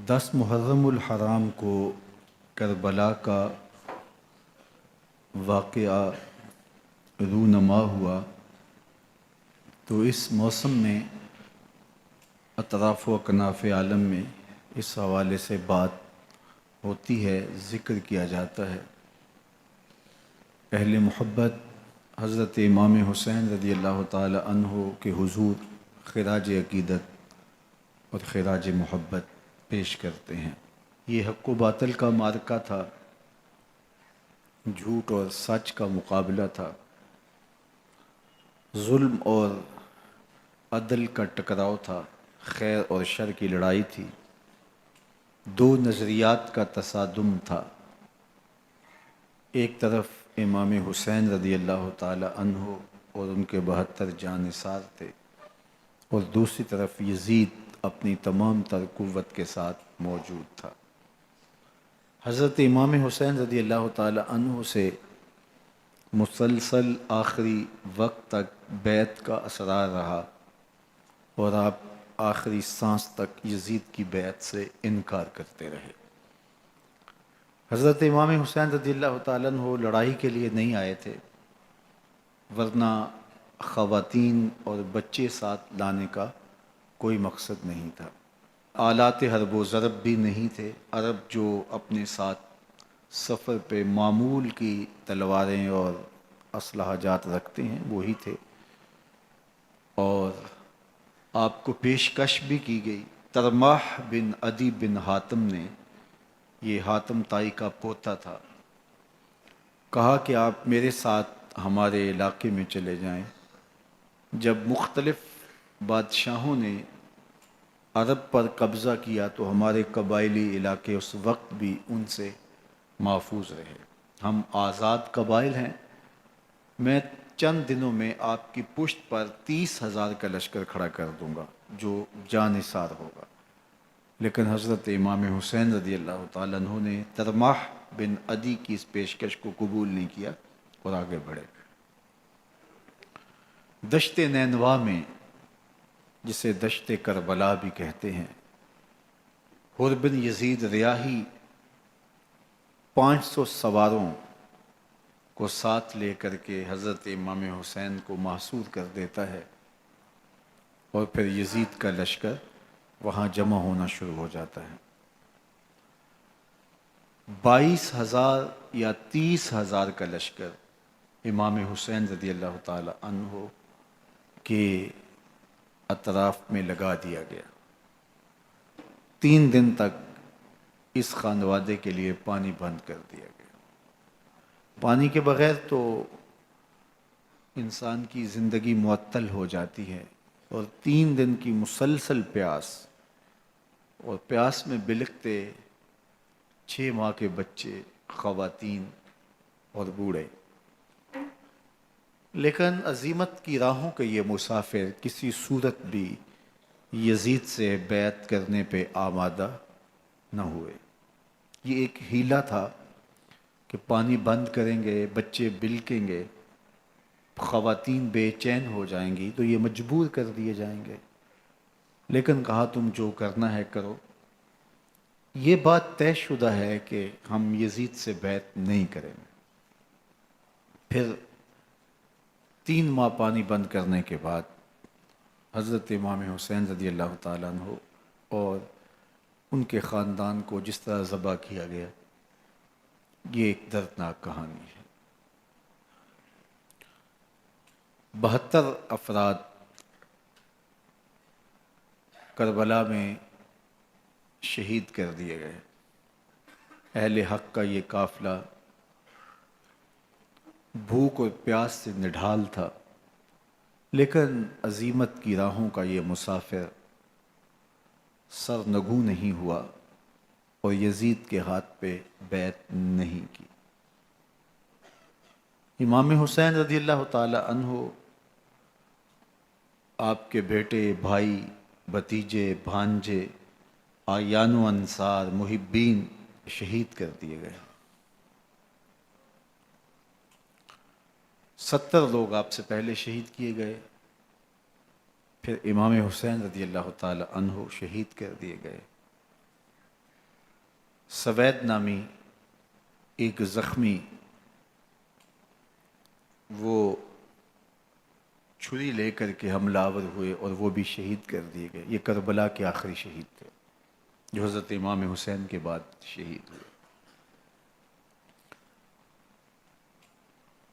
10 محرم الحرام کو کربلا کا واقعہ رونما ہوا تو اس موسم میں اطراف و اکناف عالم میں اس حوالے سے بات ہوتی ہے، ذکر کیا جاتا ہے۔ اہل محبت حضرت امام حسین رضی اللہ تعالی عنہ کے حضور خراج عقیدت اور خراج محبت پیش کرتے ہیں۔ یہ حق و باطل کا معرکہ تھا، جھوٹ اور سچ کا مقابلہ تھا، ظلم اور عدل کا ٹکراؤ تھا، خیر اور شر کی لڑائی تھی، دو نظریات کا تصادم تھا۔ ایک طرف امام حسین رضی اللہ تعالی عنہ اور ان کے 72 جانثار تھے، اور دوسری طرف یزید اپنی تمام تر قوت کے ساتھ موجود تھا۔ حضرت امام حسین رضی اللہ تعالی عنہ سے مسلسل آخری وقت تک بیعت کا اسرار رہا، اور آپ آخری سانس تک یزید کی بیعت سے انکار کرتے رہے۔ حضرت امام حسین رضی اللہ تعالیٰ عنہ لڑائی کے لیے نہیں آئے تھے، ورنہ خواتین اور بچے ساتھ لانے کا کوئی مقصد نہیں تھا۔ آلات حرب و ضرب بھی نہیں تھے۔ عرب جو اپنے ساتھ سفر پہ معمول کی تلواریں اور اسلحہ جات رکھتے ہیں وہی تھے، اور آپ کو پیشکش بھی کی گئی۔ ترماح بن عدی بن حاتم نے، یہ حاتم تائی کا پوتا تھا، کہا کہ آپ میرے ساتھ ہمارے علاقے میں چلے جائیں۔ جب مختلف بادشاہوں نے عرب پر قبضہ کیا تو ہمارے قبائلی علاقے اس وقت بھی ان سے محفوظ رہے۔ ہم آزاد قبائل ہیں، میں چند دنوں میں آپ کی پشت پر 30,000 کا لشکر کھڑا کر دوں گا جو جانثار ہوگا۔ لیکن حضرت امام حسین رضی اللہ تعالیٰ عنہ نے ترماح بن عدی کی اس پیشکش کو قبول نہیں کیا اور آگے بڑھے۔ دشت نینوا میں، جسے دشت کربلا بھی کہتے ہیں، حر بن یزید ریاحی 500 سواروں کو ساتھ لے کر کے حضرت امام حسین کو محصور کر دیتا ہے، اور پھر یزید کا لشکر وہاں جمع ہونا شروع ہو جاتا ہے۔ 22,000 یا 30,000 کا لشکر امام حسین رضی اللہ تعالی عنہ کے اطراف میں لگا دیا گیا۔ 3 دن تک اس خانوادے کے لیے پانی بند کر دیا گیا۔ پانی کے بغیر تو انسان کی زندگی معطل ہو جاتی ہے، اور 3 دن کی مسلسل پیاس، اور پیاس میں بلکتے 6 ماہ کے بچے، خواتین اور بوڑھے۔ لیکن عزیمت کی راہوں کے یہ مسافر کسی صورت بھی یزید سے بیعت کرنے پہ آمادہ نہ ہوئے۔ یہ ایک حیلہ تھا کہ پانی بند کریں گے، بچے بلکیں گے، خواتین بے چین ہو جائیں گی تو یہ مجبور کر دیے جائیں گے۔ لیکن کہا تم جو کرنا ہے کرو۔ یہ بات طے شدہ ہے کہ ہم یزید سے بیعت نہیں کریں گے۔ پھر 3 ماہ پانی بند کرنے کے بعد حضرت امام حسین رضی اللہ تعالیٰ عنہ اور ان کے خاندان کو جس طرح ذبح کیا گیا، یہ ایک دردناک کہانی ہے۔ 72 افراد کربلا میں شہید کر دیے گئے۔ اہل حق کا یہ قافلہ بھوک اور پیاس سے نڈھال تھا، لیکن عزیمت کی راہوں کا یہ مسافر سرنگوں نہیں ہوا اور یزید کے ہاتھ پہ بیعت نہیں کی۔ امام حسین رضی اللہ تعالی عنہ آپ کے بیٹے، بھائی، بھتیجے، بھانجے، اعیان و انصار، محبین شہید کر دیے گئے۔ 70 لوگ آپ سے پہلے شہید کیے گئے، پھر امام حسین رضی اللہ تعالی عنہ شہید کر دیے گئے۔ سوید نامی ایک زخمی وہ چھری لے کر کے حملہ آور ہوئے اور وہ بھی شہید کر دیے گئے. یہ کربلا کے آخری شہید تھے جو حضرت امام حسین کے بعد شہید ہوئے.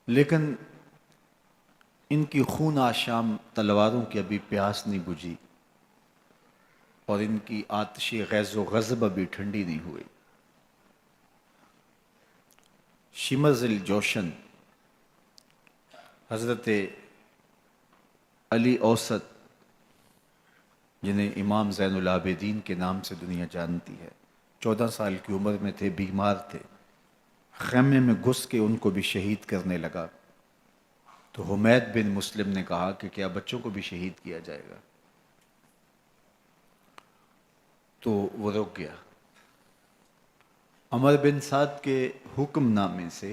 لیکن ان کی خون آشام تلواروں کی ابھی پیاس نہیں بجھی اور ان کی آتش غیظ و غضب ابھی ٹھنڈی نہیں ہوئی. شمز الجوشن حضرت علی اوسط جنہیں امام زین العابدین کے نام سے دنیا جانتی ہے، 14 سال کی عمر میں تھے، بیمار تھے، خیمے میں گھس کے ان کو بھی شہید کرنے لگا. تو حمید بن مسلم نے کہا کہ کیا بچوں کو بھی شہید کیا جائے گا؟ تو وہ رک گیا. عمر بن سعد کے حکم نامے سے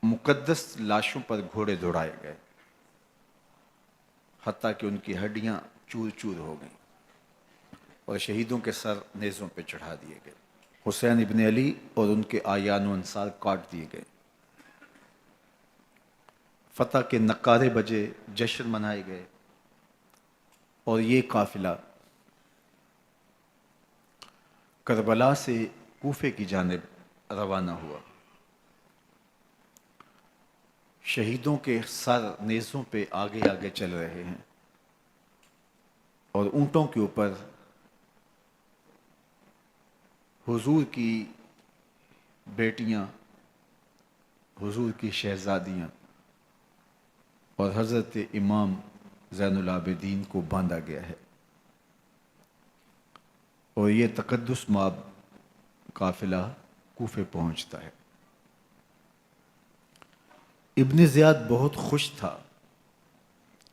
مقدس لاشوں پر گھوڑے دوڑائے گئے، حتیٰ کہ ان کی ہڈیاں چور چور ہو گئیں اور شہیدوں کے سر نیزوں پہ چڑھا دیے گئے. حسین ابن علی اور ان کے آیان و انصار کاٹ دیے گئے. فتح کے نقارے بجے، جشن منائے گئے اور یہ قافلہ کربلا سے کوفے کی جانب روانہ ہوا. شہیدوں کے سر نیزوں پہ آگے آگے چل رہے ہیں اور اونٹوں کے اوپر حضور کی بیٹیاں، حضور کی شہزادیاں اور حضرت امام زین العابدین کو باندھا گیا ہے. اور یہ تقدس مآب قافلہ کوفے پہنچتا ہے. ابن زیاد بہت خوش تھا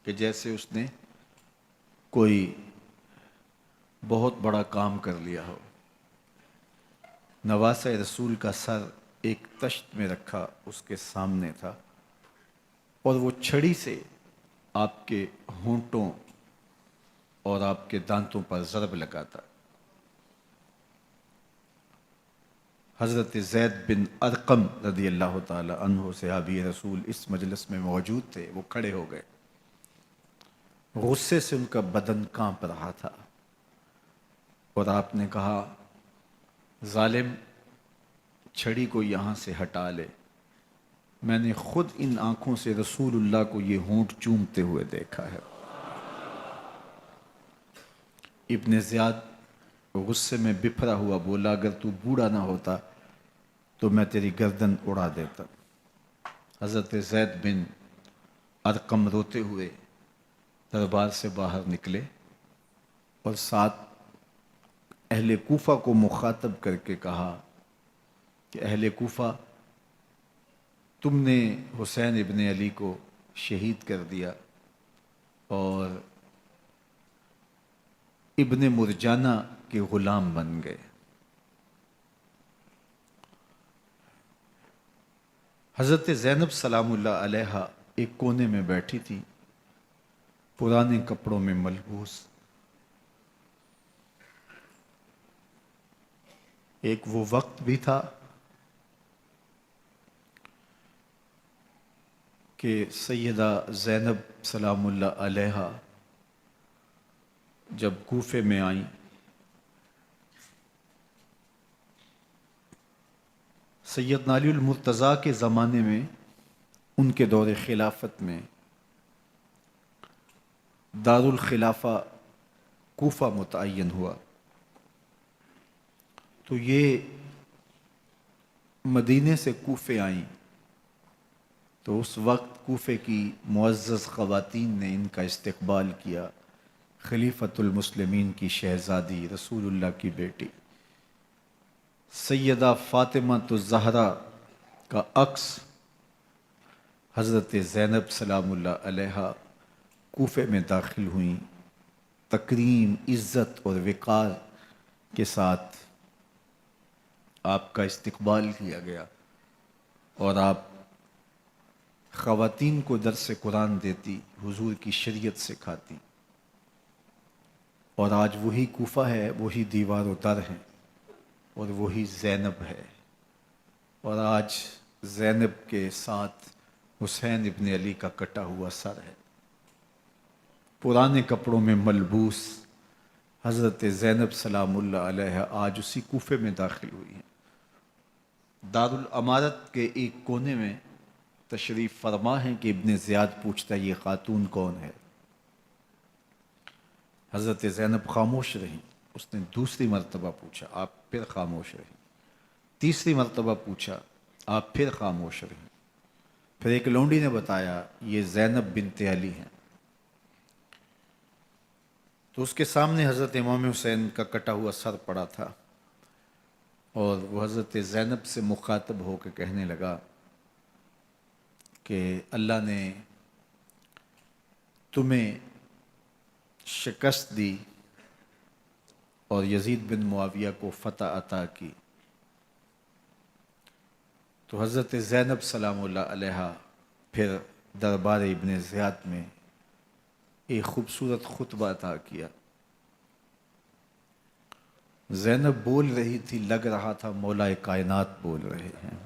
کہ جیسے اس نے کوئی بہت بڑا کام کر لیا ہو. نواسہ رسول کا سر ایک تشت میں رکھا اس کے سامنے تھا اور وہ چھڑی سے آپ کے ہونٹوں اور آپ کے دانتوں پر ضرب لگاتا. حضرت زید بن ارقم رضی اللہ تعالی عنہ صحابی رسول اس مجلس میں موجود تھے. وہ کھڑے ہو گئے، غصے سے ان کا بدن کانپ رہا تھا اور آپ نے کہا، ظالم، چھڑی کو یہاں سے ہٹا لے. میں نے خود ان آنکھوں سے رسول اللہ کو یہ ہونٹ چومتے ہوئے دیکھا ہے. ابن زیاد غصے میں بپھرا ہوا بولا، اگر تو بوڑھا نہ ہوتا تو میں تیری گردن اڑا دیتا. حضرت زید بن ارقم روتے ہوئے دربار سے باہر نکلے اور ساتھ اہل کوفہ کو مخاطب کر کے کہا کہ اہل کوفہ، تم نے حسین ابن علی کو شہید کر دیا اور ابن مرجانہ کے غلام بن گئے. حضرت زینب سلام اللہ علیہا ایک کونے میں بیٹھی تھی، پرانے کپڑوں میں ملبوس. ایک وہ وقت بھی تھا کہ سیدہ زینب سلام اللہ علیہا جب کوفے میں آئیں سیدنا علی المرتضیٰ کے زمانے میں، ان کے دور خلافت میں دارالخلافہ کوفہ متعین ہوا. تو یہ مدینے سے کوفے آئیں تو اس وقت کوفے کی معزز خواتین نے ان کا استقبال کیا. خلیفۃ المسلمین کی شہزادی، رسول اللہ کی بیٹی سیدہ فاطمہ الزہرا کا عکس حضرت زینب سلام اللہ علیہا کوفے میں داخل ہوئیں. تکریم، عزت اور وقار کے ساتھ آپ کا استقبال کیا گیا اور آپ خواتین کو درس قرآن دیتی، حضور کی شریعت سکھاتی. اور آج وہی کوفہ ہے، وہی دیوار و در ہیں، اور وہی زینب ہے، اور آج زینب کے ساتھ حسین ابن علی کا کٹا ہوا سر ہے۔ پرانے کپڑوں میں ملبوس حضرت زینب سلام اللہ علیہ آج اسی کوفے میں داخل ہوئی ہیں۔ دارالامارت کے ایک کونے میں تشریف فرما ہے کہ ابن زیاد پوچھتا ہے یہ خاتون کون ہے؟ حضرت زینب خاموش رہیں۔ اس نے دوسری مرتبہ پوچھا، آپ پھر خاموش رہیں۔ تیسری مرتبہ پوچھا، آپ پھر خاموش رہیں۔ پھر ایک لونڈی نے بتایا یہ زینب بنت علی ہیں۔ تو اس کے سامنے حضرت امام حسین کا کٹا ہوا سر پڑا تھا، اور وہ حضرت زینب سے مخاطب ہو کے کہنے لگا کہ اللہ نے تمہیں شکست دی اور یزید بن معاویہ کو فتح عطا کی۔ تو حضرت زینب سلام اللہ علیہ پھر دربار ابن زیاد میں ایک خوبصورت خطبہ عطا کیا۔ زینب بول رہی تھی، لگ رہا تھا مولا کائنات بول رہے ہیں۔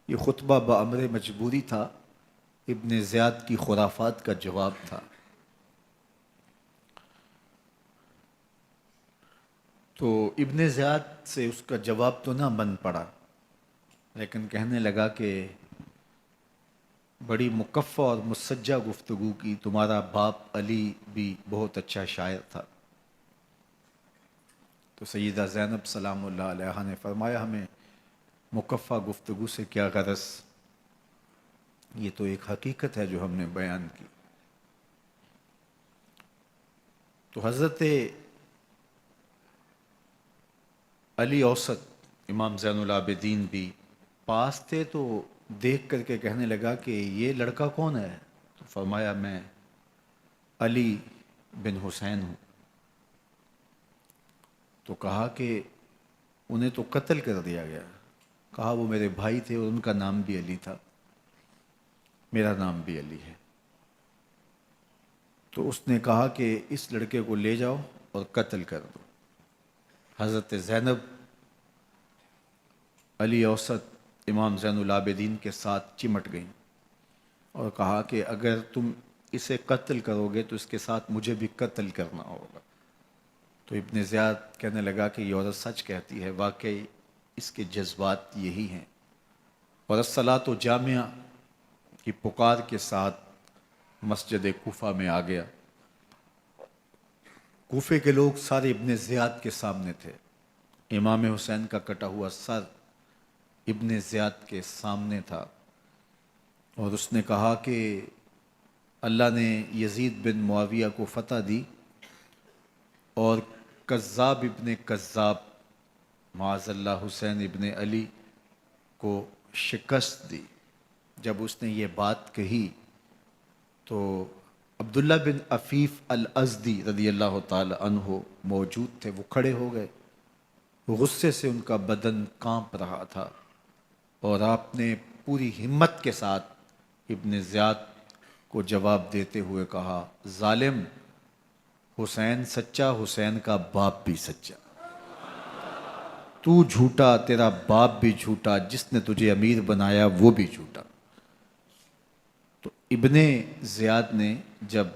یہ خطبہ بامر مجبوری تھا، ابن زیاد کی خرافات کا جواب تھا۔ تو ابن زیاد سے اس کا جواب تو نہ بن پڑا، لیکن کہنے لگا کہ بڑی مکفہ اور مسجع گفتگو کی، تمہارا باپ علی بھی بہت اچھا شاعر تھا۔ تو سیدہ زینب سلام اللہ علیہ نے فرمایا ہمیں مکفہ گفتگو سے کیا غرض، یہ تو ایک حقیقت ہے جو ہم نے بیان کی۔ تو حضرت علی اوسط امام زین العابدین بھی پاس تھے، تو دیکھ کر کے کہنے لگا کہ یہ لڑکا کون ہے؟ تو فرمایا میں علی بن حسین ہوں۔ تو کہا کہ انہیں تو قتل کر دیا گیا۔ کہا وہ میرے بھائی تھے اور ان کا نام بھی علی تھا، میرا نام بھی علی ہے۔ تو اس نے کہا کہ اس لڑکے کو لے جاؤ اور قتل کر دو۔ حضرت زینب علی اوسط امام زین العابدین کے ساتھ چمٹ گئیں اور کہا کہ اگر تم اسے قتل کرو گے تو اس کے ساتھ مجھے بھی قتل کرنا ہوگا۔ تو ابن زیاد کہنے لگا کہ یہ عورت سچ کہتی ہے، واقعی اس کے جذبات یہی ہیں۔ اور الصلاۃ جامعہ کی پکار کے ساتھ مسجد کوفہ میں آ گیا۔ کوفے کے لوگ سارے ابن زیاد کے سامنے تھے۔ امام حسین کا کٹا ہوا سر ابن زیاد کے سامنے تھا، اور اس نے کہا کہ اللہ نے یزید بن معاویہ کو فتح دی اور کذاب ابن کذاب معاذ اللہ حسین ابن علی کو شکست دی۔ جب اس نے یہ بات کہی تو عبداللہ بن عفیف الازدی رضی اللہ تعالی عنہ موجود تھے، وہ کھڑے ہو گئے۔ غصے سے ان کا بدن کانپ رہا تھا، اور آپ نے پوری ہمت کے ساتھ ابن زیاد کو جواب دیتے ہوئے کہا، ظالم، حسین سچا، حسین کا باپ بھی سچا، تو جھوٹا، تیرا باپ بھی جھوٹا، جس نے تجھے امیر بنایا وہ بھی جھوٹا۔ تو ابن زیاد نے جب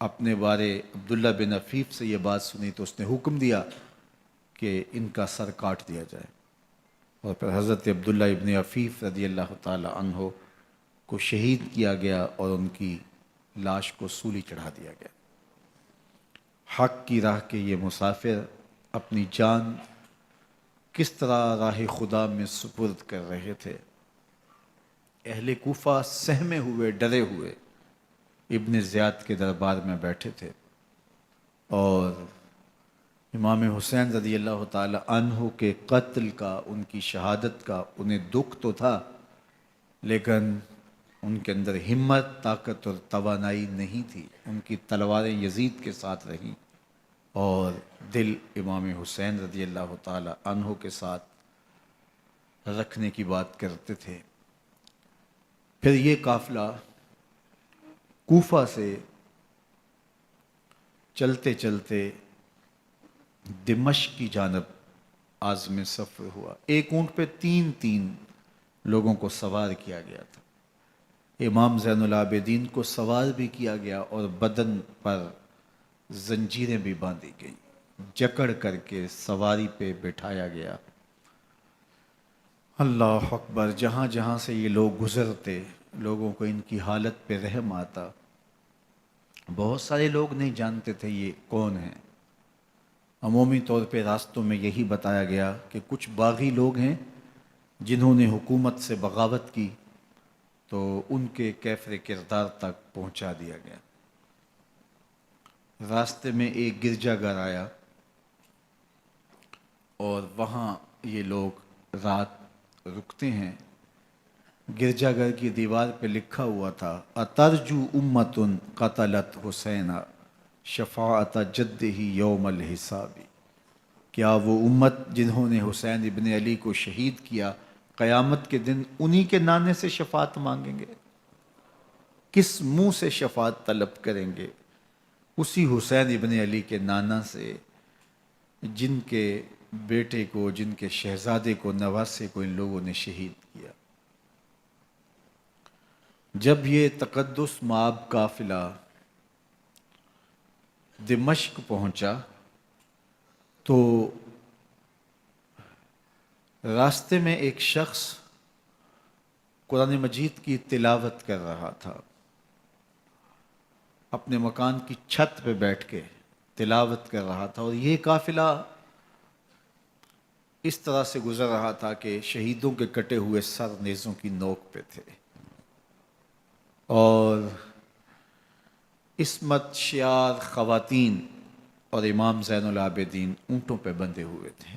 اپنے بارے عبداللہ بن عفیف سے یہ بات سنی تو اس نے حکم دیا کہ ان کا سر کاٹ دیا جائے، اور پھر حضرت عبداللہ ابن عفیف رضی اللہ تعالی عنہ کو شہید کیا گیا اور ان کی لاش کو سولی چڑھا دیا گیا۔ حق کی راہ کے یہ مسافر اپنی جان کس طرح راہ خدا میں سپرد کر رہے تھے۔ اہل کوفہ سہمے ہوئے، ڈرے ہوئے ابن زیاد کے دربار میں بیٹھے تھے، اور امام حسین رضی اللہ تعالی عنہ کے قتل کا، ان کی شہادت کا انہیں دکھ تو تھا، لیکن ان کے اندر ہمت، طاقت اور توانائی نہیں تھی۔ ان کی تلواریں یزید کے ساتھ رہیں اور دل امام حسین رضی اللہ تعالی عنہ کے ساتھ رکھنے کی بات کرتے تھے۔ پھر یہ قافلہ کوفہ سے چلتے چلتے دمشق کی جانب عازم سفر ہوا۔ ایک اونٹ پہ تین تین لوگوں کو سوار کیا گیا تھا۔ امام زین العابدین کو سوار بھی کیا گیا اور بدن پر زنجیریں بھی باندھی گئیں، جکڑ کر کے سواری پہ بٹھایا گیا۔ اللہ اکبر! جہاں جہاں سے یہ لوگ گزرتے لوگوں کو ان کی حالت پہ رحم آتا۔ بہت سارے لوگ نہیں جانتے تھے یہ کون ہیں۔ عمومی طور پہ راستوں میں یہی بتایا گیا کہ کچھ باغی لوگ ہیں جنہوں نے حکومت سے بغاوت کی، تو ان کے کیفر کردار تک پہنچا دیا گیا۔ راستے میں ایک گرجا گھر آیا اور وہاں یہ لوگ رات رکتے ہیں۔ گرجا گھر کی دیوار پہ لکھا ہوا تھا اترجو امت قتلت حسین شفاعت جدہ یوم الحساب، کیا وہ امت جنہوں نے حسین ابن علی کو شہید کیا قیامت کے دن انہی کے نانے سے شفاعت مانگیں گے؟ کس منہ سے شفاعت طلب کریں گے؟ اسی حسین ابن علی کے نانا سے، جن کے بیٹے کو، جن کے شہزادے کو، نواسے کو ان لوگوں نے شہید کیا۔ جب یہ تقدس مآب قافلہ دمشق پہنچا تو راستے میں ایک شخص قرآن مجید کی تلاوت کر رہا تھا، اپنے مکان کی چھت پہ بیٹھ کے تلاوت کر رہا تھا، اور یہ قافلہ اس طرح سے گزر رہا تھا کہ شہیدوں کے کٹے ہوئے سر نیزوں کی نوک پہ تھے، اور عصمت شیار خواتین اور امام زین العابدین اونٹوں پہ بندھے ہوئے تھے۔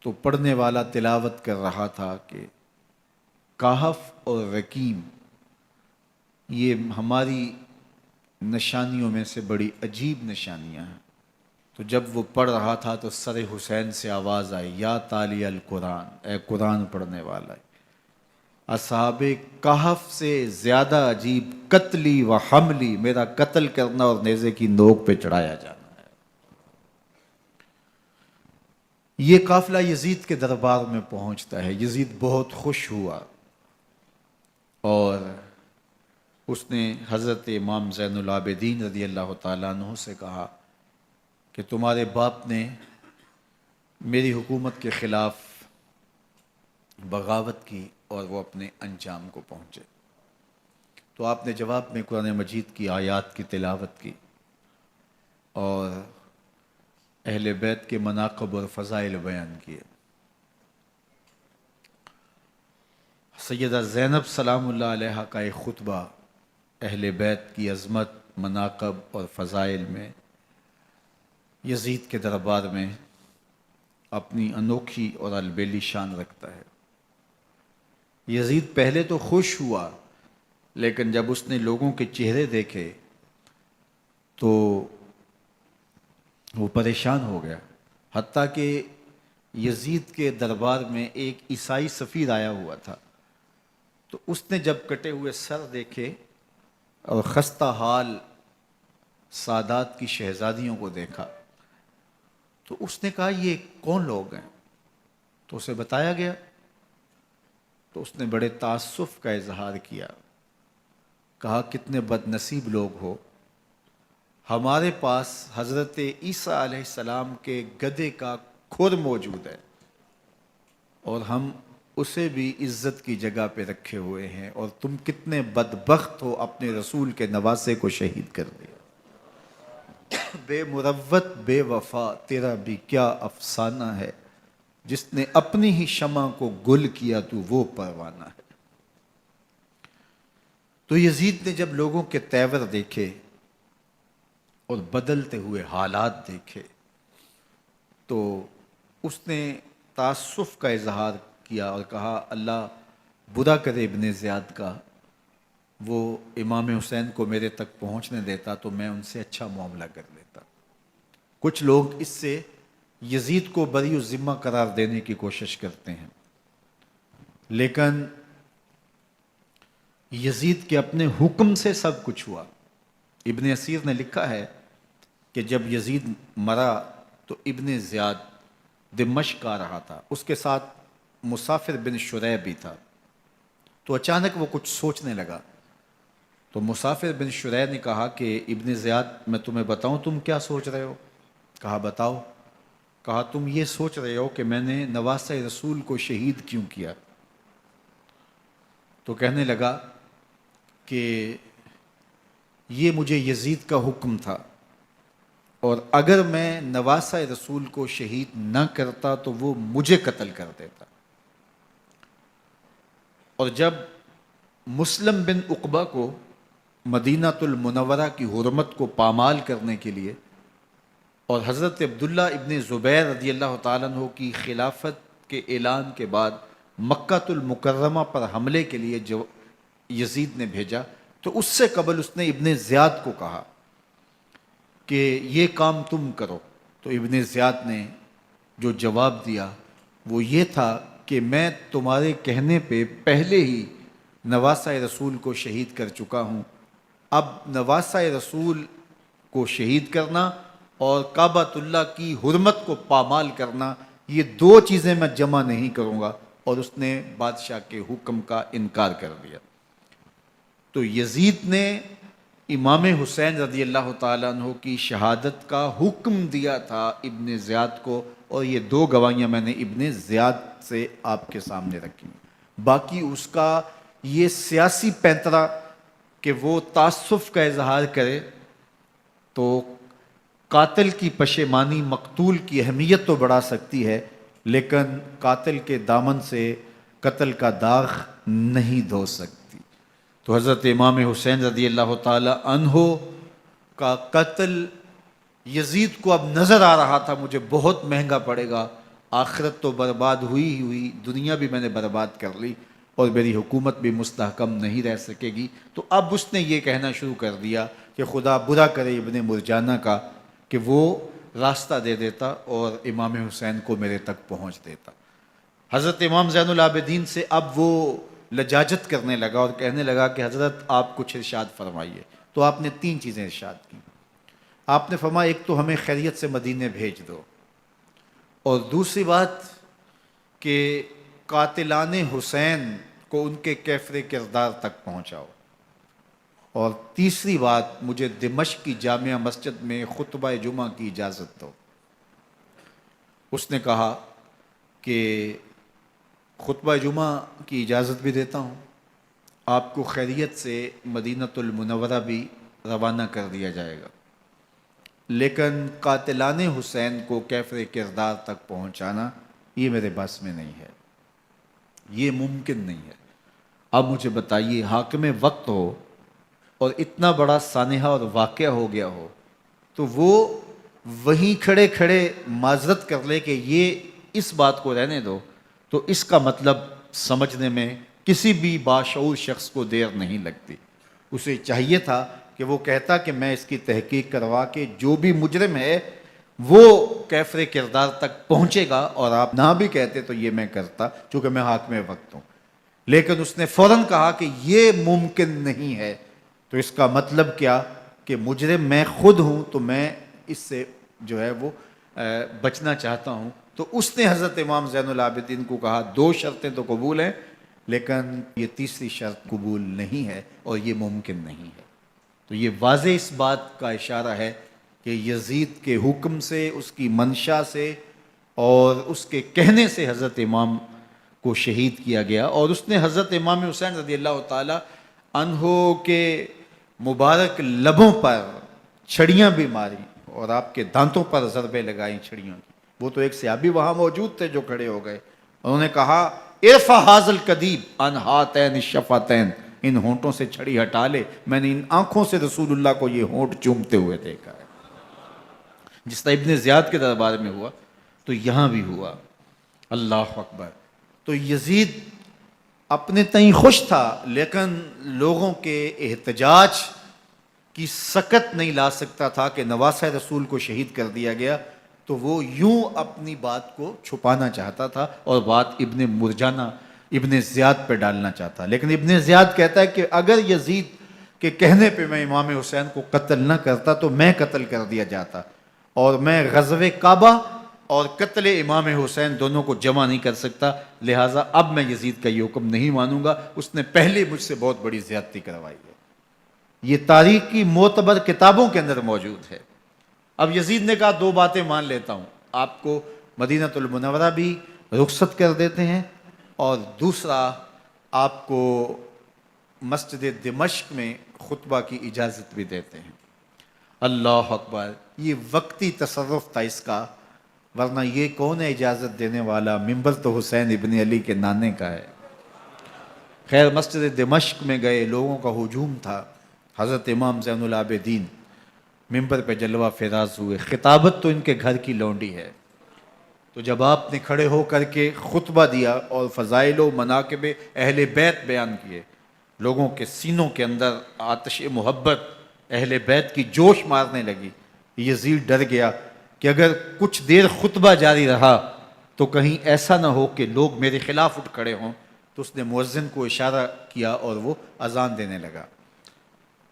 تو پڑھنے والا تلاوت کر رہا تھا کہ کہف اور رقیم یہ ہماری نشانیوں میں سے بڑی عجیب نشانیاں ہیں۔ تو جب وہ پڑھ رہا تھا تو سر حسین سے آواز آئی یا تالی القرآن، اے قرآن پڑھنے والا، اصحاب کہف سے زیادہ عجیب قتلی و حملی، میرا قتل کرنا اور نیزے کی نوک پہ چڑھایا جانا ہے۔ یہ قافلہ یزید کے دربار میں پہنچتا ہے۔ یزید بہت خوش ہوا اور اس نے حضرت امام زین العابدین رضی اللہ تعالیٰ عنہ سے کہا کہ تمہارے باپ نے میری حکومت کے خلاف بغاوت کی اور وہ اپنے انجام کو پہنچے۔ تو آپ نے جواب میں قرآن مجید کی آیات کی تلاوت کی اور اہل بیت کے مناقب اور فضائل بیان کیے۔ سیدہ زینب سلام اللہ علیہا کا ایک خطبہ اہل بیت کی عظمت، مناقب اور فضائل میں یزید کے دربار میں اپنی انوکھی اور البیلی شان رکھتا ہے۔ یزید پہلے تو خوش ہوا، لیکن جب اس نے لوگوں کے چہرے دیکھے تو وہ پریشان ہو گیا، حتیٰ کہ یزید کے دربار میں ایک عیسائی سفیر آیا ہوا تھا، تو اس نے جب کٹے ہوئے سر دیکھے اور خستہ حال سادات کی شہزادیوں کو دیکھا تو اس نے کہا یہ کون لوگ ہیں؟ تو اسے بتایا گیا، تو اس نے بڑے تاسف کا اظہار کیا، کہا کتنے بد نصیب لوگ ہو، ہمارے پاس حضرت عیسیٰ علیہ السلام کے گدھے کا کھر موجود ہے اور ہم اسے بھی عزت کی جگہ پہ رکھے ہوئے ہیں، اور تم کتنے بدبخت ہو، اپنے رسول کے نواسے کو شہید کر دیا۔ بے مروت بے وفا تیرا بھی کیا افسانہ ہے، جس نے اپنی ہی شمع کو گل کیا تو وہ پروانہ ہے۔ تو یزید نے جب لوگوں کے تیور دیکھے اور بدلتے ہوئے حالات دیکھے تو اس نے تاسف کا اظہار کیا اور کہا اللہ برا کرے ابن زیاد کا، وہ امام حسین کو میرے تک پہنچنے دیتا تو میں ان سے اچھا معاملہ کر لیتا۔ کچھ لوگ اس سے یزید کو بری الذمہ قرار دینے کی کوشش کرتے ہیں، لیکن یزید کے اپنے حکم سے سب کچھ ہوا۔ ابن اسیر نے لکھا ہے کہ جب یزید مرا تو ابن زیاد دمشق آ رہا تھا، اس کے ساتھ مسافر بن شریح بھی تھا، تو اچانک وہ کچھ سوچنے لگا۔ تو مسافر بن شریح نے کہا کہ ابن زیاد میں تمہیں بتاؤں تم کیا سوچ رہے ہو؟ کہا بتاؤ۔ کہا تم یہ سوچ رہے ہو کہ میں نے نواسہ رسول کو شہید کیوں کیا؟ تو کہنے لگا کہ یہ مجھے یزید کا حکم تھا، اور اگر میں نواسہ رسول کو شہید نہ کرتا تو وہ مجھے قتل کر دیتا۔ اور جب مسلم بن عقبہ کو مدینہ المنورہ کی حرمت کو پامال کرنے کے لیے اور حضرت عبداللہ ابن زبیر رضی اللہ تعالیٰ عنہ کی خلافت کے اعلان کے بعد مکہ المکرمہ پر حملے کے لیے جو یزید نے بھیجا، تو اس سے قبل اس نے ابن زیاد کو کہا کہ یہ کام تم کرو۔ تو ابن زیاد نے جو جواب دیا وہ یہ تھا کہ میں تمہارے کہنے پہ پہلے ہی نواسہ رسول کو شہید کر چکا ہوں، اب نواسہ رسول کو شہید کرنا اور کعبۃ اللہ کی حرمت کو پامال کرنا، یہ دو چیزیں میں جمع نہیں کروں گا، اور اس نے بادشاہ کے حکم کا انکار کر دیا۔ تو یزید نے امام حسین رضی اللہ تعالیٰ عنہ کی شہادت کا حکم دیا تھا ابن زیاد کو، اور یہ دو گواہیاں میں نے ابن زیاد سے آپ کے سامنے رکھی۔ باقی اس کا یہ سیاسی پینترا کہ وہ تعصب کا اظہار کرے، تو قاتل کی پشیمانی مقتول کی اہمیت تو بڑھا سکتی ہے، لیکن قاتل کے دامن سے قتل کا داغ نہیں دھو سکتی۔ تو حضرت امام حسین رضی اللہ تعالی عنہ کا قتل یزید کو اب نظر آ رہا تھا مجھے بہت مہنگا پڑے گا، آخرت تو برباد ہوئی ہی ہوئی، دنیا بھی میں نے برباد کر لی، اور میری حکومت بھی مستحکم نہیں رہ سکے گی۔ تو اب اس نے یہ کہنا شروع کر دیا کہ خدا برا کرے ابن مرجانہ کا کہ وہ راستہ دے دیتا اور امام حسین کو میرے تک پہنچ دیتا۔ حضرت امام زین العابدین سے اب وہ لجاجت کرنے لگا اور کہنے لگا کہ حضرت آپ کچھ ارشاد فرمائیے۔ تو آپ نے تین چیزیں ارشاد کی۔ آپ نے فرمایا ایک تو ہمیں خیریت سے مدینے بھیج دو، اور دوسری بات کہ قاتلان حسین کو ان کے کیفر کردار تک پہنچاؤ، اور تیسری بات مجھے دمشق کی جامعہ مسجد میں خطبہ جمعہ کی اجازت دو۔ اس نے کہا کہ خطبہ جمعہ کی اجازت بھی دیتا ہوں، آپ کو خیریت سے مدینہ المنورہ بھی روانہ کر دیا جائے گا، لیکن قاتلان حسین کو کیفر کردار تک پہنچانا یہ میرے بس میں نہیں ہے، یہ ممکن نہیں ہے۔ اب مجھے بتائیے، حاکم وقت ہو اور اتنا بڑا سانحہ اور واقعہ ہو گیا ہو، تو وہ وہیں کھڑے کھڑے معذرت کر لے کہ یہ اس بات کو رہنے دو، تو اس کا مطلب سمجھنے میں کسی بھی باشعور شخص کو دیر نہیں لگتی۔ اسے چاہیے تھا کہ وہ کہتا کہ میں اس کی تحقیق کروا کے جو بھی مجرم ہے وہ کیفر کردار تک پہنچے گا، اور آپ نہ بھی کہتے تو یہ میں کرتا چونکہ میں حاکم وقت ہوں۔ لیکن اس نے فوراً کہا کہ یہ ممکن نہیں ہے، تو اس کا مطلب کیا کہ مجرم میں خود ہوں، تو میں اس سے جو ہے وہ بچنا چاہتا ہوں۔ تو اس نے حضرت امام زین العابدین کو کہا دو شرطیں تو قبول ہیں، لیکن یہ تیسری شرط قبول نہیں ہے اور یہ ممکن نہیں ہے۔ تو یہ واضح اس بات کا اشارہ ہے کہ یزید کے حکم سے، اس کی منشا سے اور اس کے کہنے سے حضرت امام کو شہید کیا گیا، اور اس نے حضرت امام حسین رضی اللہ تعالی عنہ کے مبارک لبوں پر چھڑیاں بھی ماری اور آپ کے دانتوں پر ضربیں لگائیں چھڑیوں کی۔ وہ تو ایک صحابی وہاں موجود تھے جو کھڑے ہو گئے، انہوں نے کہا ارفع ھذا القدیب عن ھاتین الشفتین، ان ہونٹوں سے چھڑی ہٹا لے، میں نے ان آنکھوں سے رسول اللہ کو یہ ہونٹ چومتے ہوئے دیکھا ہے۔ جس طرح ابن زیاد کے دربار میں ہوا تو یہاں بھی ہوا۔ اللہ اکبر۔ تو یزید اپنے تئیں خوش تھا، لیکن لوگوں کے احتجاج کی سکت نہیں لا سکتا تھا کہ نواسہ رسول کو شہید کر دیا گیا، تو وہ یوں اپنی بات کو چھپانا چاہتا تھا، اور بات ابن مرجانہ ابن زیاد پہ ڈالنا چاہتا، لیکن ابن زیاد کہتا ہے کہ اگر یزید کے کہنے پہ میں امام حسین کو قتل نہ کرتا تو میں قتل کر دیا جاتا، اور میں غزوہ کعبہ اور قتل امام حسین دونوں کو جمع نہیں کر سکتا، لہٰذا اب میں یزید کا یہ حکم نہیں مانوں گا، اس نے پہلے مجھ سے بہت بڑی زیادتی کروائی ہے۔ یہ تاریخ کی معتبر کتابوں کے اندر موجود ہے۔ اب یزید نے کہا دو باتیں مان لیتا ہوں، آپ کو مدینہ المنورہ بھی رخصت کر دیتے ہیں، اور دوسرا آپ کو مسجد دمشق میں خطبہ کی اجازت بھی دیتے ہیں۔ اللہ اکبر، یہ وقتی تصرف تھا اس کا، ورنہ یہ کون ہے اجازت دینے والا؟ ممبر تو حسین ابن علی کے نانے کا ہے۔ خیر، مسجد دمشق میں گئے، لوگوں کا ہجوم تھا، حضرت امام زین العابدین ممبر پہ جلوہ فراز ہوئے، خطابت تو ان کے گھر کی لونڈی ہے، تو جب آپ نے کھڑے ہو کر کے خطبہ دیا اور فضائل و مناقب اہل بیت بیان کیے، لوگوں کے سینوں کے اندر آتش محبت اہل بیت کی جوش مارنے لگی۔ یزید ڈر گیا کہ اگر کچھ دیر خطبہ جاری رہا تو کہیں ایسا نہ ہو کہ لوگ میرے خلاف اٹھ کھڑے ہوں، تو اس نے مؤذن کو اشارہ کیا اور وہ اذان دینے لگا،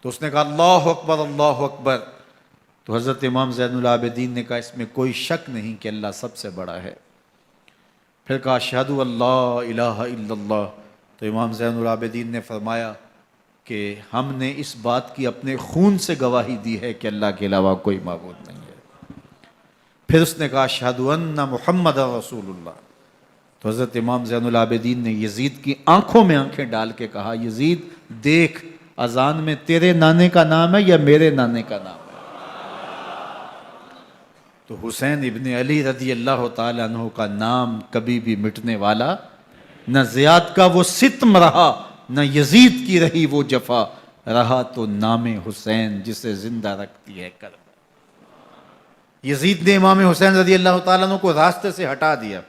تو اس نے کہا اللہ اکبر اللہ اکبر، تو حضرت امام زین العابدین نے کہا اس میں کوئی شک نہیں کہ اللہ سب سے بڑا ہے۔ پھر کہا اشہد اللہ الہ الا اللہ، تو امام زین العابدین نے فرمایا کہ ہم نے اس بات کی اپنے خون سے گواہی دی ہے کہ اللہ کے علاوہ کوئی معبود نہیں ہے۔ پھر اس نے کہا اشہد ان محمد رسول اللہ، تو حضرت امام زین العابدین نے یزید کی آنکھوں میں آنکھیں ڈال کے کہا یزید دیکھ، اذان میں تیرے نانے کا نام ہے یا میرے نانے کا نام ہے؟ تو حسین ابن علی رضی اللہ تعالیٰ عنہ کا نام کبھی بھی مٹنے والا نہ زیاد کا وہ ستم رہا، نہ یزید کی رہی وہ جفا، رہا تو نام حسین جسے زندہ رکھتی ہے کربلا۔ یزید نے امام حسین رضی اللہ تعالیٰ عنہ کو راستے سے ہٹا دیا،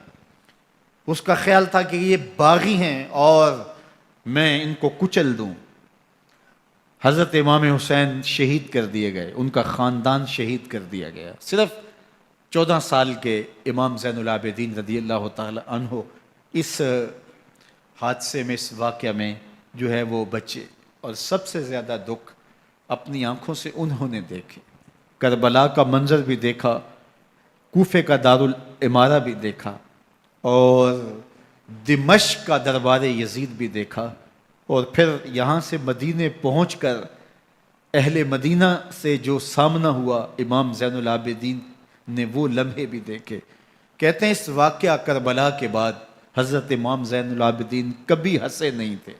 اس کا خیال تھا کہ یہ باغی ہیں اور میں ان کو کچل دوں۔ حضرت امام حسین شہید کر دیے گئے، ان کا خاندان شہید کر دیا گیا۔ صرف 14 سال کے امام زین العابدین رضی اللہ تعالی عنہ اس حادثے میں، اس واقعہ میں جو ہے وہ بچے، اور سب سے زیادہ دکھ اپنی آنکھوں سے انہوں نے دیکھے، کربلا کا منظر بھی دیکھا، کوفے کا دارالعمارہ بھی دیکھا، اور دمشق کا دربار یزید بھی دیکھا، اور پھر یہاں سے مدینے پہنچ کر اہل مدینہ سے جو سامنا ہوا امام زین العابدین نے وہ لمحے بھی دیکھے۔ کہتے ہیں اس واقعہ کربلا کے بعد حضرت امام زین العابدین کبھی ہنسے نہیں تھے،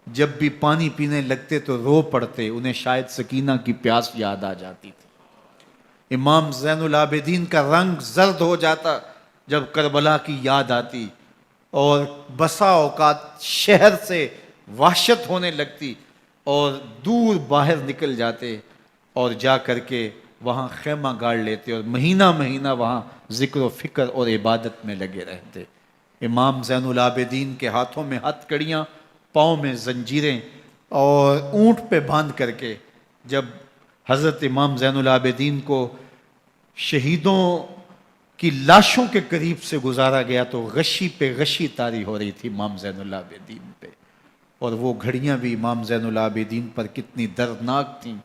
جب بھی پانی پینے لگتے تو رو پڑتے، انہیں شاید سکینہ کی پیاس یاد آ جاتی تھی۔ امام زین العابدین کا رنگ زرد ہو جاتا جب کربلا کی یاد آتی، اور بسا اوقات شہر سے وحشت ہونے لگتی اور دور باہر نکل جاتے اور جا کر کے وہاں خیمہ گاڑ لیتے اور مہینہ مہینہ وہاں ذکر و فکر اور عبادت میں لگے رہتے۔ امام زین العابدین کے ہاتھوں میں ہتھ کڑیاں، پاؤں میں زنجیریں، اور اونٹ پہ باندھ کر کے جب حضرت امام زین العابدین کو شہیدوں کی لاشوں کے قریب سے گزارا گیا تو غشی پہ غشی طاری ہو رہی تھی امام زین العابدین پہ، اور وہ گھڑیاں بھی امام زین العابدین پر کتنی دردناک تھیں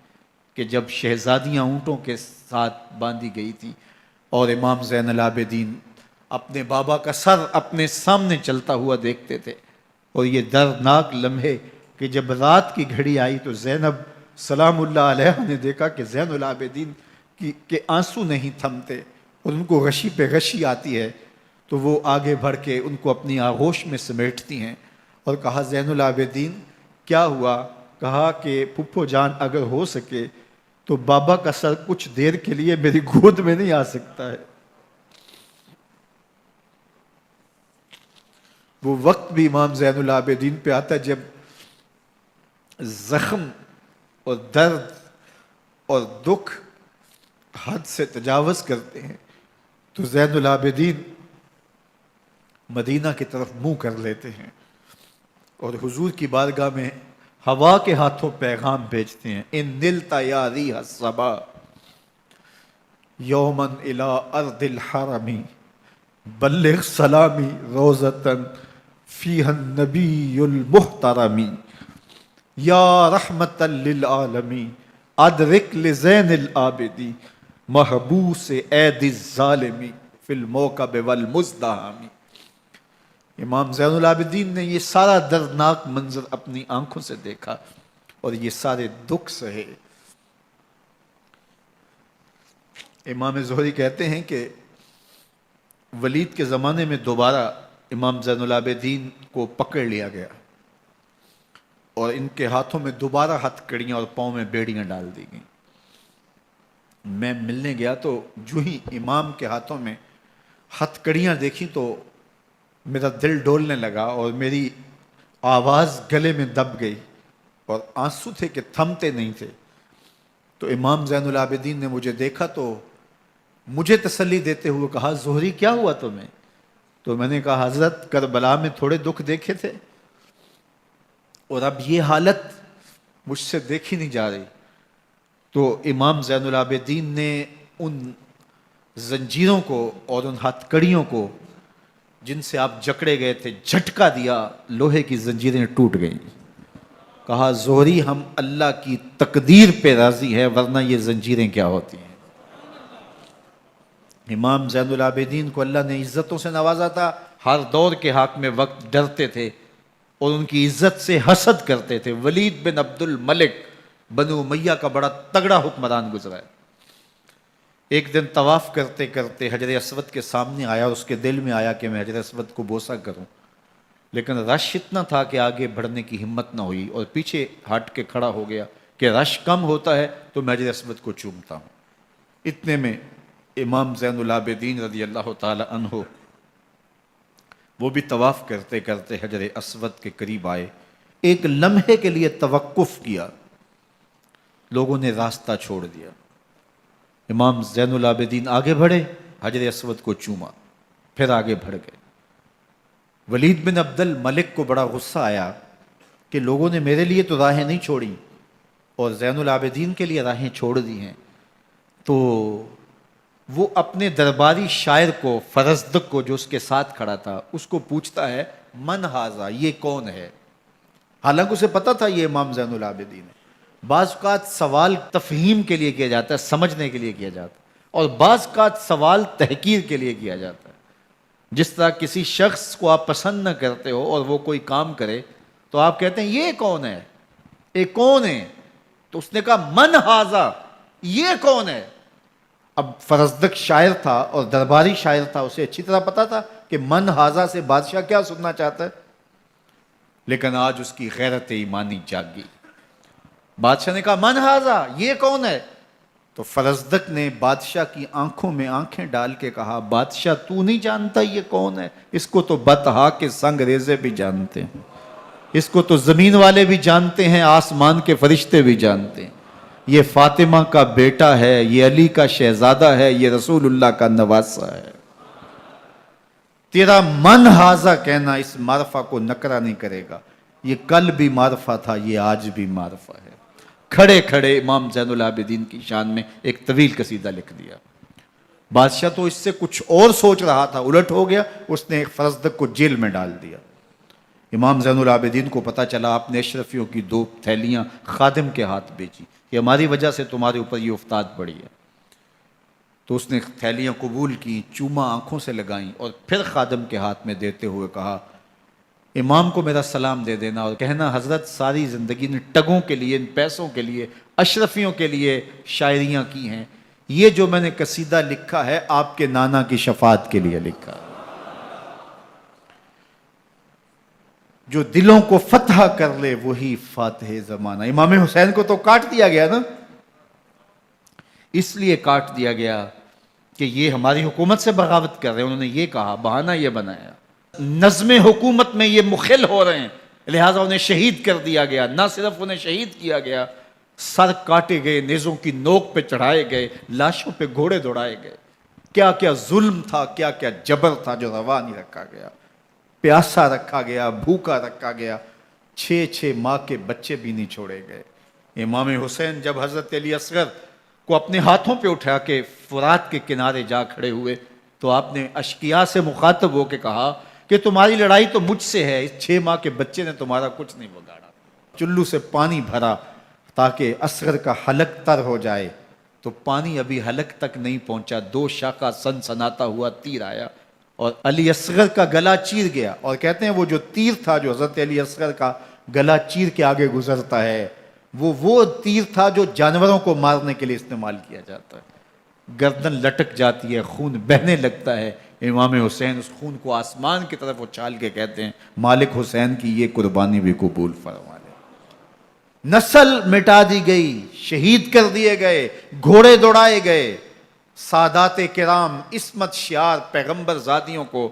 کہ جب شہزادیاں اونٹوں کے ساتھ باندھی گئی تھی اور امام زین العابدین اپنے بابا کا سر اپنے سامنے چلتا ہوا دیکھتے تھے، اور یہ دردناک لمحے کہ جب رات کی گھڑی آئی تو زینب سلام اللہ علیہ نے دیکھا کہ زین العابدین کے آنسو نہیں تھمتے اور ان کو غشی پہ غشی آتی ہے، تو وہ آگے بڑھ کے ان کو اپنی آغوش میں سمیٹتی ہیں اور کہا زین العابدین کیا ہوا؟ کہا کہ پھپھو جان اگر ہو سکے تو بابا کا سر کچھ دیر کے لیے میری گود میں نہیں آ سکتا ہے۔ وہ وقت بھی امام زین العابدین پہ آتا ہے جب زخم اور درد اور دکھ حد سے تجاوز کرتے ہیں تو زین العابدین مدینہ کی طرف منہ کر لیتے ہیں اور حضور کی بارگاہ میں ہوا کے ہاتھوں پیغام بھیجتے ہیں، ان نلتا یا ریح الصبا یومن الی ارض الحرمی بلغ سلامی روزتن فیہا النبی المحترم یا رحمتا للعالمین ادرک لزین العابدین محبوس عید الظالمی فی الموکب والمزدحم۔ امام زین العابدین نے یہ سارا دردناک منظر اپنی آنکھوں سے دیکھا اور یہ سارے دکھ سہے۔ امام زہری کہتے ہیں کہ ولید کے زمانے میں دوبارہ امام زین العابدین کو پکڑ لیا گیا اور ان کے ہاتھوں میں دوبارہ ہتھ کڑیاں اور پاؤں میں بیڑیاں ڈال دی گئیں۔ میں ملنے گیا تو جو ہی امام کے ہاتھوں میں ہتھ کڑیاں دیکھی تو میرا دل ڈولنے لگا اور میری آواز گلے میں دب گئی اور آنسو تھے کہ تھمتے نہیں تھے۔ تو امام زین العابدین نے مجھے دیکھا تو مجھے تسلی دیتے ہوئے کہا زہری کیا ہوا تمہیں؟ تو میں نے کہا حضرت کربلا میں تھوڑے دکھ دیکھے تھے اور اب یہ حالت مجھ سے دیکھی نہیں جا رہی۔ تو امام زین العابدین نے ان زنجیروں کو اور ان ہتھ کڑیوں کو جن سے آپ جکڑے گئے تھے جھٹکا دیا، لوہے کی زنجیریں ٹوٹ گئیں۔ کہا زہری ہم اللہ کی تقدیر پہ راضی ہے ورنہ یہ زنجیریں کیا ہوتی ہیں۔ امام زین العابدین کو اللہ نے عزتوں سے نوازا تھا، ہر دور کے حاکم وقت ڈرتے تھے اور ان کی عزت سے حسد کرتے تھے۔ ولید بن عبد الملک بنو امیہ کا بڑا تگڑا حکمران گزرا ہے۔ ایک دن طواف کرتے کرتے حجر اسود کے سامنے آیا اور اس کے دل میں آیا کہ میں حجر اسود کو بوسہ کروں، لیکن رش اتنا تھا کہ آگے بڑھنے کی ہمت نہ ہوئی اور پیچھے ہٹ کے کھڑا ہو گیا کہ رش کم ہوتا ہے تو میں حجر اسود کو چومتا ہوں۔ اتنے میں امام زین العابدین رضی اللہ تعالی عنہ وہ بھی طواف کرتے کرتے حجر اسود کے قریب آئے، ایک لمحے کے لیے توقف کیا، لوگوں نے راستہ چھوڑ دیا۔ امام زین العابدین آگے بڑھے، حجر اسود کو چوما، پھر آگے بڑھ گئے۔ ولید بن عبد الملک کو بڑا غصہ آیا کہ لوگوں نے میرے لیے تو راہیں نہیں چھوڑی اور زین العابدین کے لیے راہیں چھوڑ دی ہیں۔ تو وہ اپنے درباری شاعر کو، فرزدق کو جو اس کے ساتھ کھڑا تھا، اس کو پوچھتا ہے من ھذا، یہ کون ہے؟ حالانکہ اسے پتا تھا یہ امام زین العابدین ہے۔ بعض اوقات سوال تفہیم کے لیے کیا جاتا ہے، سمجھنے کے لیے کیا جاتا ہے، اور بعض اوقات سوال تحقیر کے لیے کیا جاتا ہے۔ جس طرح کسی شخص کو آپ پسند نہ کرتے ہو اور وہ کوئی کام کرے تو آپ کہتے ہیں یہ کون ہے، یہ کون ہے؟ تو اس نے کہا من ھذا، یہ کون ہے؟ اب فرزدق شاعر تھا اور درباری شاعر تھا، اسے اچھی طرح پتا تھا کہ من ھذا سے بادشاہ کیا سننا چاہتا ہے، لیکن آج اس کی غیرت ایمانی جاگی۔ بادشاہ نے کہا من ھذا، یہ کون ہے؟ تو فرزدق نے بادشاہ کی آنکھوں میں آنکھیں ڈال کے کہا بادشاہ تو نہیں جانتا یہ کون ہے؟ اس کو تو بطحا کے سنگ ریزے بھی جانتے ہیں، اس کو تو زمین والے بھی جانتے ہیں، آسمان کے فرشتے بھی جانتے ہیں۔ یہ فاطمہ کا بیٹا ہے، یہ علی کا شہزادہ ہے، یہ رسول اللہ کا نواسہ ہے۔ تیرا من ھذا کہنا اس معرفہ کو نکرا نہیں کرے گا، یہ کل بھی معرفہ تھا، یہ آج بھی معرفہ ہے۔ کھڑے کھڑے امام زین العابدین کی شان میں ایک طویل قصیدہ لکھ دیا۔ بادشاہ تو اس سے کچھ اور سوچ رہا تھا، الٹ ہو گیا، اس نے فرزدق کو جیل میں ڈال دیا۔ امام زین العابدین کو پتا چلا، آپ نے اشرفیوں کی 2 تھیلیاں خادم کے ہاتھ بیچی کہ ہماری وجہ سے تمہارے اوپر یہ افتاد پڑی ہے۔ تو اس نے تھیلیاں قبول کی، چوما آنکھوں سے لگائیں اور پھر خادم کے ہاتھ میں دیتے ہوئے کہا امام کو میرا سلام دے دینا اور کہنا حضرت ساری زندگی نے ٹگوں کے لیے، ان پیسوں کے لیے، اشرفیوں کے لیے شاعریاں کی ہیں، یہ جو میں نے قصیدہ لکھا ہے آپ کے نانا کی شفاعت کے لیے لکھا ہے۔ جو دلوں کو فتح کر لے وہی فاتح زمانہ۔ امام حسین کو تو کاٹ دیا گیا نا، اس لیے کاٹ دیا گیا کہ یہ ہماری حکومت سے بغاوت کر رہے ہیں، انہوں نے یہ کہا، بہانہ یہ بنایا، نظم حکومت میں یہ مخل ہو رہے ہیں، لہٰذا انہیں شہید کر دیا گیا۔ نہ صرف انہیں شہید کیا گیا، سر کاٹے گئے، نیزوں کی نوک پہ چڑھائے گئے، لاشوں پہ گھوڑے دوڑائے گئے۔ کیا کیا ظلم تھا، کیا کیا جبر تھا جو روا نہیں رکھا گیا۔ پیاسا رکھا گیا، بھوکا رکھا گیا، 6 ماہ کے بچے بھی نہیں چھوڑے گئے۔ امام حسین جب حضرت علی اصغر کو اپنے ہاتھوں پہ اٹھا کے فرات کے کنارے جا کھڑے ہوئے تو آپ نے اشقیاء سے مخاطب ہو کے کہا کہ تمہاری لڑائی تو مجھ سے ہے، اس 6 ماہ کے بچے نے تمہارا کچھ نہیں بگاڑا۔ چلو سے پانی بھرا تاکہ اصغر کا حلق تر ہو جائے، تو پانی ابھی حلق تک نہیں پہنچا، 2 شاخہ سنسناتا ہوا تیر آیا اور علی اصغر کا گلا چیر گیا۔ اور کہتے ہیں وہ جو تیر تھا جو حضرت علی اصغر کا گلا چیر کے آگے گزرتا ہے، وہ تیر تھا جو جانوروں کو مارنے کے لیے استعمال کیا جاتا ہے۔ گردن لٹک جاتی ہے، خون بہنے لگتا ہے، امام حسین اس خون کو آسمان کی طرف اچھال کے کہتے ہیں مالک حسین کی یہ قربانی بھی قبول فرما لے۔ نسل مٹا دی گئی، شہید کر دیے گئے، گھوڑے دوڑائے گئے، سادات کرام عصمت شعار پیغمبر زادیوں کو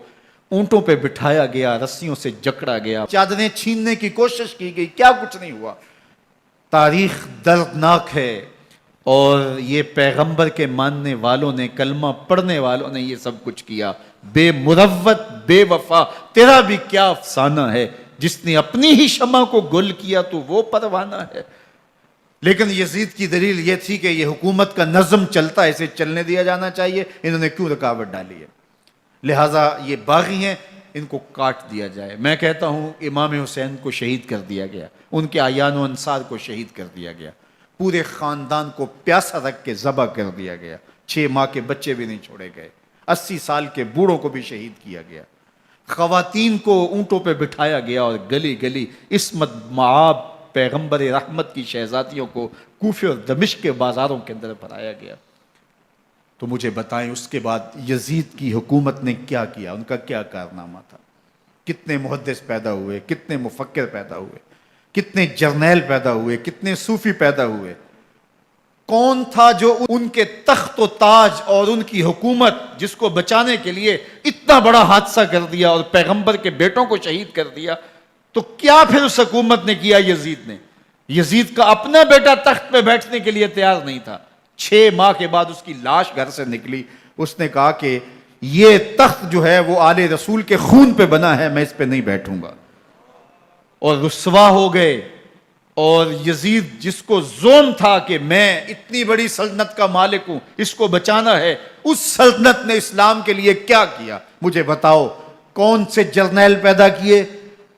اونٹوں پہ بٹھایا گیا، رسیوں سے جکڑا گیا، چادریں چھیننے کی کوشش کی گئی، کیا کچھ نہیں ہوا۔ تاریخ دردناک ہے، اور یہ پیغمبر کے ماننے والوں نے، کلمہ پڑھنے والوں نے یہ سب کچھ کیا۔ بے مروت، بے وفا، تیرا بھی کیا افسانہ ہے، جس نے اپنی ہی شمع کو گل کیا تو وہ پروانہ ہے۔ لیکن یزید کی دلیل یہ تھی کہ یہ حکومت کا نظم چلتا ہے، اسے چلنے دیا جانا چاہیے، انہوں نے کیوں رکاوٹ ڈالی ہے، لہٰذا یہ باغی ہیں، ان کو کاٹ دیا جائے۔ میں کہتا ہوں امام حسین کو شہید کر دیا گیا، ان کے اعیان و انصار کو شہید کر دیا گیا، پورے خاندان کو پیاسا رکھ کے ذبح کر دیا گیا، 6 ماہ کے بچے بھی نہیں چھوڑے گئے، 80 سال کے بوڑھوں کو بھی شہید کیا گیا، خواتین کو اونٹوں پہ بٹھایا گیا، اور گلی گلی عصمت معاب پیغمبر رحمت کی شہزادیوں کو کوفے اور دمشق کے بازاروں کے اندر بھرایا گیا۔ تو مجھے بتائیں اس کے بعد یزید کی حکومت نے کیا کیا، ان کا کیا کارنامہ تھا؟ کتنے محدث پیدا ہوئے، کتنے مفکر پیدا ہوئے، کتنے جرنیل پیدا ہوئے، کتنے صوفی پیدا ہوئے؟ کون تھا جو ان کے تخت و تاج اور ان کی حکومت جس کو بچانے کے لیے اتنا بڑا حادثہ کر دیا اور پیغمبر کے بیٹوں کو شہید کر دیا؟ تو کیا پھر اس حکومت نے کیا یزید نے؟ یزید کا اپنا بیٹا تخت پہ بیٹھنے کے لیے تیار نہیں تھا۔ 6 ماہ کے بعد اس کی لاش گھر سے نکلی، اس نے کہا کہ یہ تخت جو ہے وہ آل رسول کے خون پہ بنا ہے، میں اس پہ نہیں بیٹھوں گا، اور رسوا ہو گئے۔ اور یزید جس کو زوم تھا کہ میں اتنی بڑی سلطنت کا مالک ہوں، اس کو بچانا ہے، اس سلطنت نے اسلام کے لیے کیا کیا؟ مجھے بتاؤ، کون سے جرنیل پیدا کیے،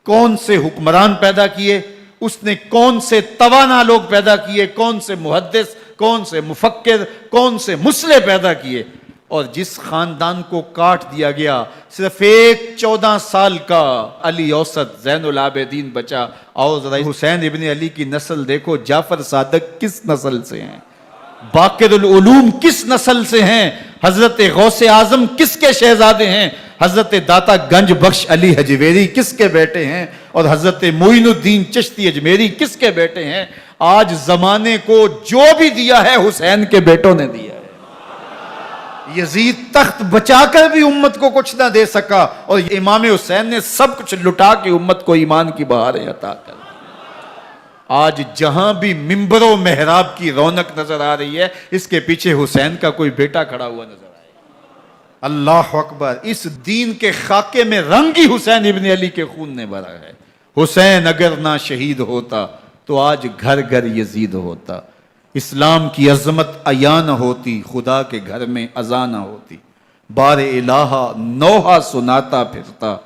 کون سے حکمران پیدا کیے، اس نے کون سے توانا لوگ پیدا کیے، کون سے محدث، کون سے مفکر، کون سے مسلح پیدا کیے؟ اور جس خاندان کو کاٹ دیا گیا، صرف ایک 14 سال کا علی اوسط زین العابدین بچا۔ اور ذرا حسین ابن علی کی نسل دیکھو، جعفر صادق کس نسل سے ہیں، باقر العلوم کس نسل سے ہیں، حضرت غوث اعظم کس کے شہزادے ہیں، حضرت داتا گنج بخش علی حجویری کس کے بیٹے ہیں، اور حضرت معین الدین چشتی اجمیری کس کے بیٹے ہیں؟ آج زمانے کو جو بھی دیا ہے حسین کے بیٹوں نے دیا ہے۔ یزید تخت بچا کر بھی امت کو کچھ نہ دے سکا، اور امام حسین نے سب کچھ لٹا کے امت کو ایمان کی بہاریں عطا کر دی۔ آج جہاں بھی منبر و محراب کی رونق نظر آ رہی ہے، اس کے پیچھے حسین کا کوئی بیٹا کھڑا ہوا نظر آئے۔ اللہ اکبر! اس دین کے خاکے میں رنگ ہی حسین ابن علی کے خون نے بھرا ہے۔ حسین اگر نہ شہید ہوتا تو آج گھر گھر یزید ہوتا، اسلام کی عظمت عیاں نہ ہوتی، خدا کے گھر میں اذان نہ ہوتی، بار الہ نوحہ سناتا پھرتا،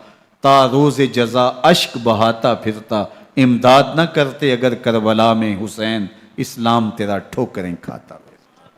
تا روز جزا اشک بہاتا پھرتا، امداد نہ کرتے اگر کربلا میں حسین، اسلام تیرا ٹھوکریں کھاتا۔